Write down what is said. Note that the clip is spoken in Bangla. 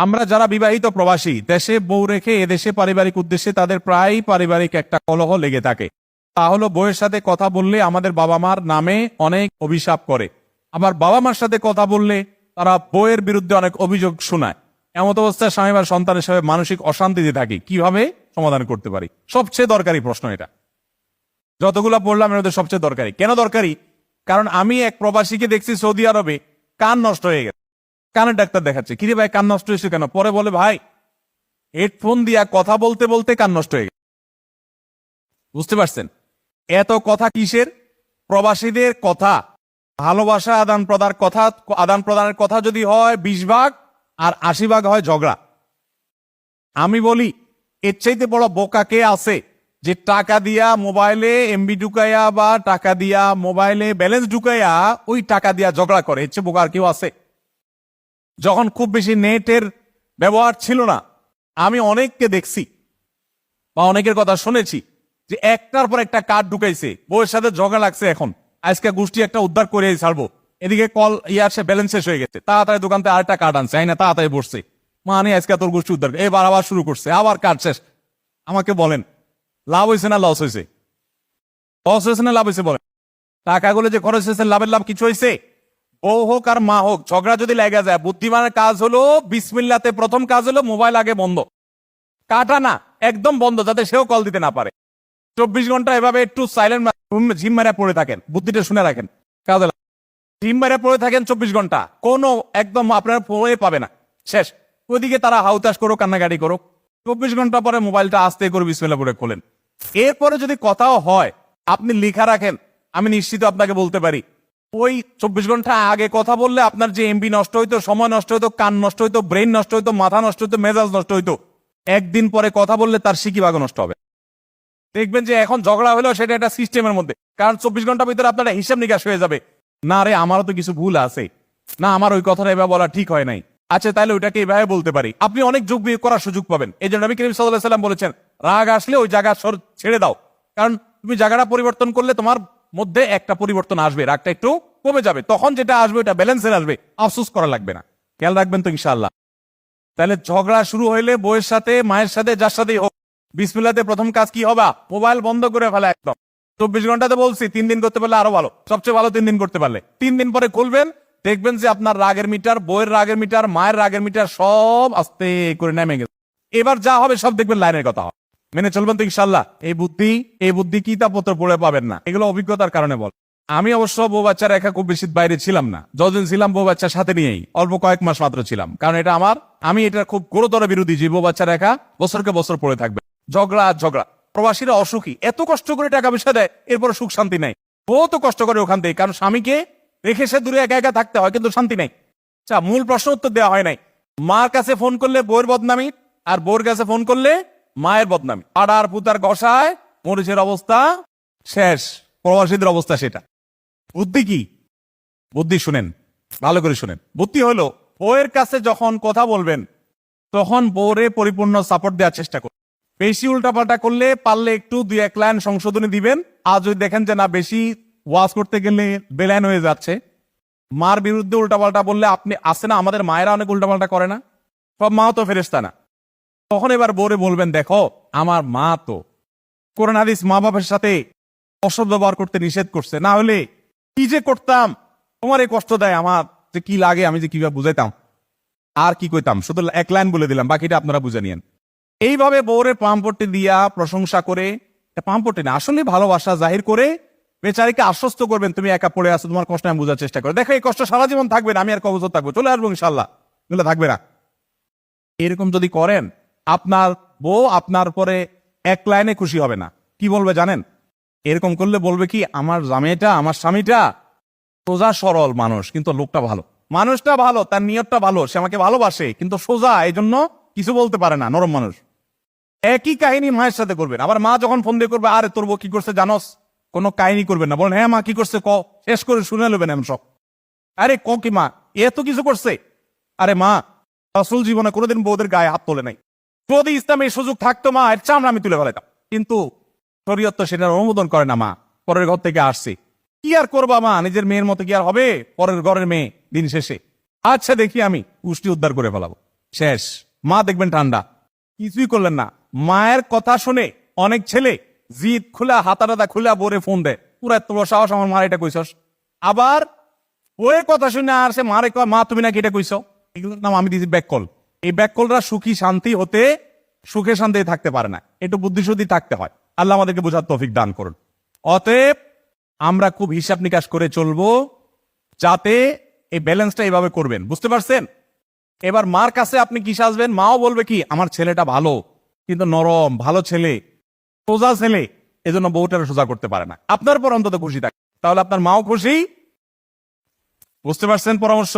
আমরা যারা বিবাহিত প্রবাসী দেশে বউ রেখে এদেশে পারিবারিক উদ্দেশ্যে তাদের প্রায় পারিবারিক একটা কলহ লেগে থাকে। তা হলো বউয়ের সাথে কথা বললে আমাদের বাবা মার নামে অনেক অভিশাপ করে, আবার বাবা মার সাথে কথা বললে তারা বউয়ের বিরুদ্ধে অনেক অভিযোগ শোনায়। এমত অবস্থায় স্বামী বা সন্তানের সাথে মানসিক অশান্তিতে থাকি, কিভাবে সমাধান করতে পারি? সবচেয়ে দরকারি প্রশ্ন এটা, যতগুলো বললাম এর মধ্যে সবচেয়ে দরকারি। কেন দরকারি? কারণ আমি এক প্রবাসীকে দেখছি সৌদি আরবে কান নষ্ট হয়ে গেছে, কানের ডাক্তার দেখাচ্ছে। কিরে ভাই কান নষ্ট হয়েছে কেন? পরে বলে ভাই হেডফোন দিয়া কথা বলতে বলতে কান নষ্ট হয়ে গেছে। বুঝতে পারছেন এত কথা কিসের? প্রবাসীদের কথা, ভালোবাসা আদান প্রদানের কথা যদি হয় 20 ভাগ আর 80 ভাগ হয় ঝগড়া। আমি বলি এর চাইতে বড় বোকা কে আছে যে টাকা দিয়া মোবাইলে এমবি ঢুকাইয়া বা টাকা দিয়া মোবাইলে ব্যালেন্স ঢুকাইয়া ওই টাকা দিয়া ঝগড়া করে? এর চেয়ে বোকা আর কেউ আছে? যখন খুব বেশি নেটের ব্যবহার ছিল না, আমি অনেককে দেখছি বা অনেকের কথা শুনেছি যে একটার পর একটা কার্ড ঢুকাইছে, বউয়ের সাথে ঝগড়া লাগছে, এখন আজকে গোষ্ঠী একটা উদ্ধার করে ছাড়বো, এদিকে কল সে ব্যালেন্স শেষ হয়ে গেছে, তাড়াতাড়ি দোকান থেকে আরেকটা কার্ড আনছে, আইনা তাড়াতাড়ি বসছে, মানে আজকে তোর গোষ্ঠী উদ্ধার, এবার আবার শুরু করছে, আবার কার্ড শেষ। আমাকে বলেন লাভ হয়েছে না লস হয়েছে? লস হয়েছে না লাভ হয়েছে? বলেন টাকাগুলো যে খরচ হয়েছে, লাভের লাভ কিছু হয়েছে? বউ হোক আর মা হোক, ঝগড়া যদি লেগে যায়, বুদ্ধিমানের কাজ হলো বিসমিল্লাতে প্রথম কাজ হলো মোবাইল আগে বন্ধ, কাটা না, একদম বন্ধ, যাতে সেও কল দিতে না পারে। 24 ঘন্টা এভাবে একটু সাইলেন্ট ঝিম মারা পড়ে থাকেন, বুদ্ধিটা শুনে রাখেন, কাজে ঝিম মারা পড়ে থাকেন 24 ঘন্টা, কোনো একদম আপনার ফোনে পাবে না, শেষ। ওইদিকে তারা হাউতাস করো, কান্নাকাটি করো, 24 ঘন্টা পরে মোবাইলটা আস্তে করে বিসমিল্লাহ পড়ে খোলেন। এরপরে যদি কথাও হয়, আপনি লিখা রাখেন, আমি নিশ্চিত আপনাকে বলতে পারি ওই 24 ঘন্টা আগে কথা বললে আপনার যে এমবি নষ্ট হইতো, সময় নষ্ট হইতো, কান নষ্ট হইতো, ব্রেন নষ্ট হইতো, মাথা নষ্ট হইতো, মেজাজ নষ্ট হইতো, একদিন পরে কথা বললে তার সিকিভাগও নষ্ট হবে। দেখবেন যে এখন ঝগড়া হলো সেটা একটা সিস্টেমের মধ্যে, কারণ 24 ঘন্টার ভিতরে আপনার হিসাব নিকাশ হয়ে যাবে, না রে আমারও তো কিছু ভুল আছে, না আমার ওই কথাটা এভাবে বলা ঠিক হয় নাই, আচ্ছা তাহলে ওইটাকে এভাবে বলতে পারি। আপনি অনেক যোগ বিয়োগ করার সুযোগ পাবেন। এই জন্য নবী করিম সাল্লাল্লাহু আলাইহি ওয়াসাল্লাম বলেছেন, রাগ আসলে ওই জায়গা ছেড়ে দাও, কারণ তুমি জায়গাটা পরিবর্তন করলে তোমার মধ্যে একটা পরিবর্তন আসবে, রাগটা একটু কমে যাবে, তখন যেটা আসবে ওটা ব্যালেন্সে আসবে, আফসোস করা লাগবে না। খেয়াল রাখবেন তো ইনশাআল্লাহ। তাহলে ঝগড়া শুরু হইলে বউয়ের সাথে, মায়ের সাথে, যার সাথেই হোক, বিসমিল্লাতে প্রথম কাজ কি হবে? মোবাইল বন্ধ করে ফেলা একদম। 24 ঘন্টাতে বলছি, 3 দিন করতে পারলে আরো ভালো, সবচেয়ে ভালো 3 দিন করতে পারলে। 3 দিন পরে খুলবেন, দেখবেন যে আপনার রাগের মিটার, বউয়ের রাগের মিটার, মায়ের রাগের মিটার সব আস্তে করে নেমে গেছে। এবার যা হবে সব দেখবেন লাইনের কথা হবে, মেনে চলবেন তো ইনশাল্লাহ। এই বুদ্ধি কিতাবপত্র পড়ে পাবেন না, এগুলো অভিজ্ঞতার কারণে বল। আমি অবশ্য বউ বাচ্চা রেখা খুব বেশি বাইরে ছিলাম না, যতদিন ছিলাম বউ বাচ্চার সাথে নিয়েই, অল্প কয়েক মাস মাত্র ছিলাম, কারণ এটা আমি এটা খুব গুরুতর বিরোধী যে বউ বাচ্চা রেখা বছরকে বছর পড়ে থাকবে, ঝগড়া। প্রবাসীরা অসুখী, এত কষ্ট করে টাকা পয়সা দেয়, এরপর সুখ শান্তি নাই। বউ তো কষ্ট করে ওখান থেকে, কারণ স্বামীকে রেখে সে দূরে একা একা থাকতে হয়, কিন্তু শান্তি নাই। আচ্ছা, মূল প্রশ্ন উত্তর দেওয়া হয় নাই। মার কাছে ফোন করলে বউয়ের বদনামি, আর বউর কাছে ফোন করলে মায়ের বদনামি, আড়ার পুতার গসায় মরিচের অবস্থা শেষ। প্রবাসীদের অবস্থা সেটা। বুদ্ধি কি? বুদ্ধি শুনেন, ভালো করে শুনেন। বুদ্ধি হলো বউয়ের কাছে যখন কথা বলবেন তখন বউরে পরিপূর্ণ সাপোর্ট দেওয়ার চেষ্টা করুন। বেশি উল্টাপাল্টা করলে পারলে একটু 2-1 লাইন সংশোধনী দিবেন। আর যদি দেখেন যে না বেশি ওয়াজ করতে গেলে বেলাইন হয়ে যাচ্ছে, মার বিরুদ্ধে উল্টাপাল্টা বললে, আপনি আসে না আমাদের মায়েরা অনেক উল্টাপাল্টা করে না, সব মাও তো ফেরেশতা না, তখন এবার বউরে বলবেন, দেখো আমার মা তো কোরআন হাদিস মা বাবার সাথে অসৎ ব্যবহার করতে নিষেধ করছে, না হলে কি যে করতাম, তোমার এই কষ্ট দেয়, আমার যে কি লাগে আমি যে কিভাবে বুঝাইতাম, আর কি কইতাম, শুধু 1 লাইন বলে দিলাম, বাকিটা আপনারা বুঝে নিয়েন। এইভাবে বউরে পাম্পটি দিয়া প্রশংসা করে, পাম্পটি না আসলে ভালোবাসা জাহির করে বেচারিকে আশ্বস্ত করবেন, তুমি একা পড়ে আছো, তোমার কষ্ট আমি বোঝার চেষ্টা করে, দেখো এই কষ্ট সারা জীবন থাকবে না, আমি আর কবছর থাকবো, চলে আসবো ইনশাল্লাহ, এগুলো থাকবে না। এরকম যদি করেন, আপনার বউ আপনার পরে 1 লাইনে খুশি হবে না। কি বলবে জানেন? এরকম করলে বলবে কি, আমার জামাইটা, আমার স্বামীটা সোজা সরল মানুষ, কিন্তু লোকটা ভালো, মানুষটা ভালো, তার নিয়তটা ভালো, সে আমাকে ভালোবাসে, কিন্তু সোজা, এই জন্য কিছু বলতে পারে না, নরম মানুষ। একই কাহিনী মায়ের সাথে করবেন। আবার মা যখন ফোন দিয়ে করবে, আরে তোর বউ কি করছে জানোস, কোনো কাহিনী করবেন না, বলেন হ্যাঁ মা কি করছে ক, শেষ করে শুনে নেবেন এমন সব। আরে ক কি মা, এত কিছু করছে? আরে মা রাসূল জীবনে কোনোদিন বউদের গায়ে হাত তোলে নাই, যদি ইসলামের সুযোগ থাকতো মা এর চামড়া আমি তুলে ফেলাইতাম, কিন্তু শরীয়ত তো সেটার অনুমোদন করে না। মা পরের ঘর থেকে আসছে, কি আর করবা মা, নিজের মেয়ের মতো কি আর হবে, পরের ঘরের মেয়ে দিন শেষে। আচ্ছা দেখি আমি পুষ্টি উদ্ধার করে ফেলাবো। শেষ। মা দেখবেন ঠান্ডা, কিছুই করলেন না। মায়ের কথা শুনে অনেক ছেলে জিদ খুলা হাতারাদা খুলা বোরে ফোন দেয়, পুরা এত বড় সাহস আমার মার এটা কইছস। আবার ওই কথা শুনে আর সে মারে কয়, মা তুমি নাকি এটা কইছ। এগুলোর নাম আমি দিয়েছি ব্যাক কল। এই ব্যাক কলরা সুখী শান্তি হতে সুখে শান্তি থাকতে পারে না, একটু বুদ্ধিশুদ্ধি থাকতে হয়। আল্লাহ আমাদেরকে বোঝার তৌফিক দান করুন। অতএব আমরা খুব হিসাব নিকাশ করে চলবো, যাতে এই ব্যালেন্সটা এইভাবে করবেন, বুঝতে পারছেন? এবার মার কাছে আপনি কি সাজবেন, মাও বলবে কি আমার ছেলেটা ভালো, কিন্তু নরম, ভালো ছেলে, সোজা ছেলে, এজন্য বউটারে সোজা করতে পারে না। আপনার পর অন্তত খুশি থাকে, তাহলে আপনার মাও খুশি। বুঝতে পারছেন পরামর্শ?